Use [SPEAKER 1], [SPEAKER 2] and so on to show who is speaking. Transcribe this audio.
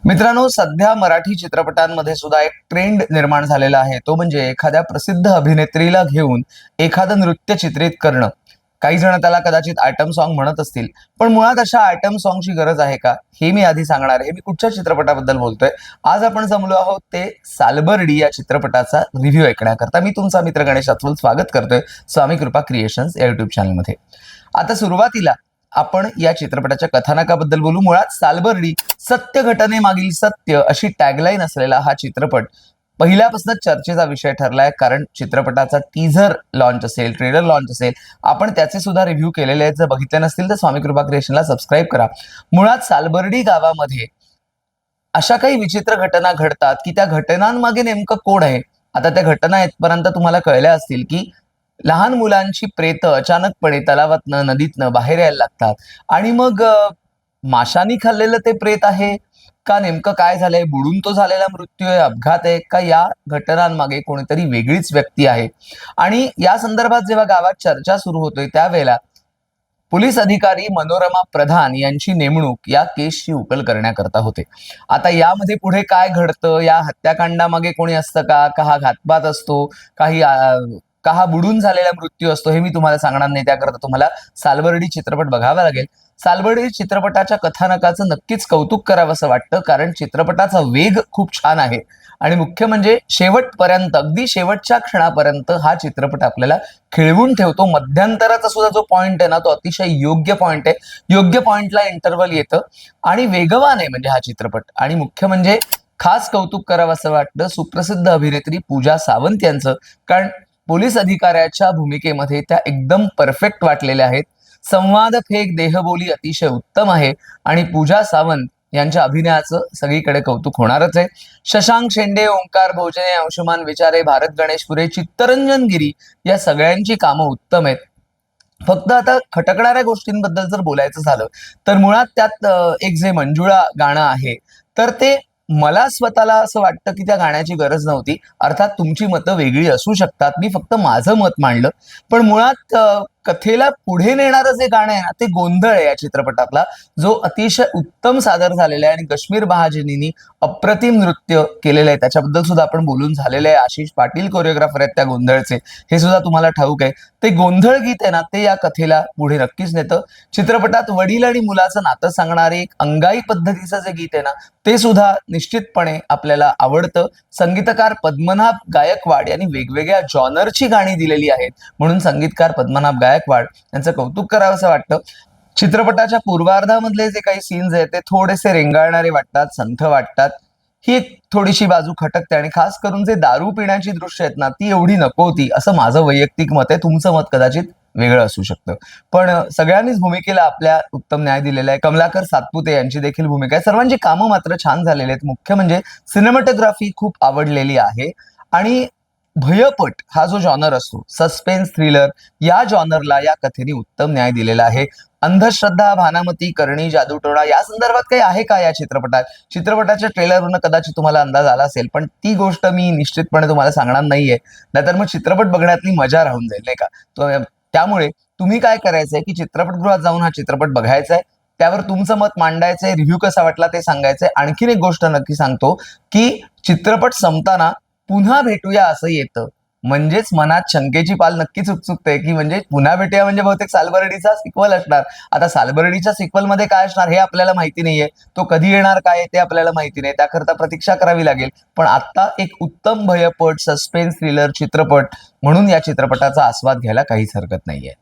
[SPEAKER 1] मित्रांनो, सध्या मराठी चित्रपटांमध्ये सुद्धा एक ट्रेंड निर्माण झालेला आहे. तो म्हणजे एखाद्या प्रसिद्ध अभिनेत्रीला घेऊन एखादं नृत्य चित्रित करणं. काही जण त्याला कदाचित आयटम सॉन्ग म्हणत असतील, पण मुळात अशा आयटम सॉन्गची गरज आहे का? हे मी आधी सांगणार आहे. मी कुठच्या चित्रपटाबद्दल बोलतोय? आज आपण जमलो आहोत ते सालबर्डी या चित्रपटाचा रिव्ह्यू ऐकण्याकरता. मी तुमचा मित्र गणेश अथवल स्वागत करतोय स्वामी कृपा क्रिएशन्स या युट्यूब चॅनलमध्ये. आता सुरुवातीला आपण या चित्रपटाच्या कथानकाबद्दल बोलू. मुळात सालबर्डी सत्य घटनेमागील सत्य अशी टॅगलाईन असलेला हा चित्रपट पहिल्यापासूनच चर्चेचा विषय ठरलाय, कारण चित्रपटाचा टीझर लॉन्च असेल, ट्रेलर लॉन्च असेल, आपण त्याचे सुद्धा रिव्ह्यू केलेले आहेत. जर बघितले नसतील तर स्वामी कृपा क्रिएशनला सबस्क्राईब करा. मुळात सालबर्डी गावामध्ये अशा काही विचित्र घटना घडतात की त्या घटनांमागे नेमकं कोण आहे. आता त्या घटना इथपर्यंत तुम्हाला कळल्या असतील की लहान मुलांची प्रेत अचानकपणे तलावातनं नदीतनं बाहेर यायला लागतात आणि मग माशांनी खाल्लेलं ते प्रेत आहे का, नेमकं काय झालंय, बुडून तो झालेला मृत्यू आहे, अपघात आहे का, या घटनांमागे कोणीतरी वेगळीच व्यक्ती आहे. आणि या संदर्भात जेव्हा गावात चर्चा सुरू होतोय त्यावेळेला पोलीस अधिकारी मनोरमा प्रधान यांची नेमणूक या केसची उकल करण्याकरता होते. आता यामध्ये पुढे काय घडतं, या हत्याकांडामागे कोणी असतं का हा घातपात असतो, का हा बुडून झालेला मृत्यू असतो, हे मी तुम्हाला सांगणार नाही. त्याकरता तुम्हाला सालबर्डी चित्रपट बघावा लागेल. सालबर्डी चित्रपटाच्या कथानकाचं नक्कीच कौतुक करावं असं वाटतं, कारण चित्रपटाचा वेग खूप छान आहे आणि मुख्य म्हणजे शेवटपर्यंत, अगदी शेवटच्या क्षणापर्यंत हा चित्रपट आपल्याला खिळवून ठेवतो. मध्यंतराचा सुद्धा जो पॉइंट आहे ना, तो अतिशय योग्य पॉइंट आहे. योग्य पॉइंटला इंटरव्हल येतं आणि वेगवान आहे म्हणजे हा चित्रपट. आणि मुख्य म्हणजे खास कौतुक करावं असं वाटतं सुप्रसिद्ध अभिनेत्री पूजा सावंत यांचं, कारण पोलीस अधिकाऱ्याच्या भूमिकेमध्ये त्या एकदम परफेक्ट वाटलेल्या आहेत. संवाद फेक देहबोली अतिशय उत्तम आहे आणि पूजा सावंत यांच्या अभिनयाचं सगळीकडे कौतुक होणारच आहे. शशांक शेंडे, ओंकार भोजने, अंशुमान विचारे, भारत गणेशपुरे, चित्तरंजन गिरी या सगळ्यांची कामं उत्तम आहेत. फक्त आता खटकणाऱ्या गोष्टींबद्दल जर बोलायचं झालं तर मुळात त्यात एक जे मंजुळा गाणं आहे, तर ते मला स्वतःला असं वाटतं की त्या गाण्याची गरज नव्हती. अर्थात तुमची मतं वेगळी असू शकतात, मी फक्त माझं मत मांडलं. पण मुळात कथेला पुढे नेणारं जे गाणं आहे ना, ते गोंधळ आहे या चित्रपटातला, जो अतिशय उत्तम सादर झालेला आहे आणि कश्मीर महाजनींनी अप्रतिम नृत्य केलेलं आहे. त्याच्याबद्दल सुद्धा आपण बोलून झालेलं आहे. आशिष पाटील कोरिओग्राफर आहेत त्या गोंधळचे, हे सुद्धा तुम्हाला ठाऊक आहे. ते गोंधळ गीत आहे ना, ते या कथेला पुढे नक्कीच नेतं. चित्रपटात वडील आणि मुलाचं नातं सांगणारे एक अंगाई पद्धतीचं जे गीत आहे ना, ते सुद्धा निश्चितपणे आपल्याला आवडतं. संगीतकार पद्मनाभ गायकवाड यांनी वेगवेगळ्या जॉनरची गाणी दिलेली आहेत, म्हणून संगीतकार पद्मनाभ गायकवाड यांचं कौतुक करावं असं वाटतं. चित्रपटाच्या पूर्वार्धामधले जे काही सीन्स आहेत ते थोडेसे रेंगाळणारे वाटतात, संथ वाटतात. ही एक थोडीशी बाजू खटकते आणि खास करून जे दारू पिण्याची दृश्य आहेत ना, ती एवढी नको होती असं माझं वैयक्तिक मत आहे. तुमचं मत कदाचित वेगळं असू शकतं. पण सगळ्यांनीच भूमिकेला आपल्या उत्तम न्याय दिलेला आहे. कमलाकर सातपुते यांची देखील भूमिका आहे. सर्वांची कामं मात्र छान झालेली आहेत. मुख्य म्हणजे सिनेमॅटोग्राफी खूप आवडलेली आहे आणि भयपट हा जो जॉनर असतो, सस्पेन्स थ्रिलर, या जॉनरला या कथेने उत्तम न्याय दिलेला आहे. अंधश्रद्धा, भानामती, करणी, जादूटोणा या संदर्भात काही आहे का या चित्रपटात? चित्रपटाच्या ट्रेलरवरून कदाचित तुम्हाला अंदाज आला असेल, पण ती गोष्ट मी निश्चितपणे तुम्हाला सांगणार नाहीये, नाहीतर मग चित्रपट बघण्यातली मजा राहून जाईल, नाही का? त्यामुळे तुम्ही काय करायचंय की चित्रपटगृहात जाऊन हा चित्रपट बघायचा आहे, त्यावर तुमचं मत मांडायचंय, रिव्ह्यू कसा वाटला ते सांगायचंय. आणखीन एक गोष्ट नक्की सांगतो की चित्रपट संपताना पुन्हा भेटूया असं येतं, म्हणजेच मनात शंकेची पाल नक्कीच उत्सुकते की म्हणजे पुन्हा भेटूया म्हणजे बहुतेक सालबर्डीचा सिक्वल असणार. आता सालबर्डीच्या सिक्वल मध्ये काय असणार हे आपल्याला माहिती नाहीये, तो कधी येणार काय ते आपल्याला माहिती नाही, त्याकरता प्रतीक्षा करावी लागेल. पण आता एक उत्तम भयपट सस्पेन्स थ्रिलर चित्रपट म्हणून या चित्रपटाचा आस्वाद घ्यायला काहीच हरकत नाहीये.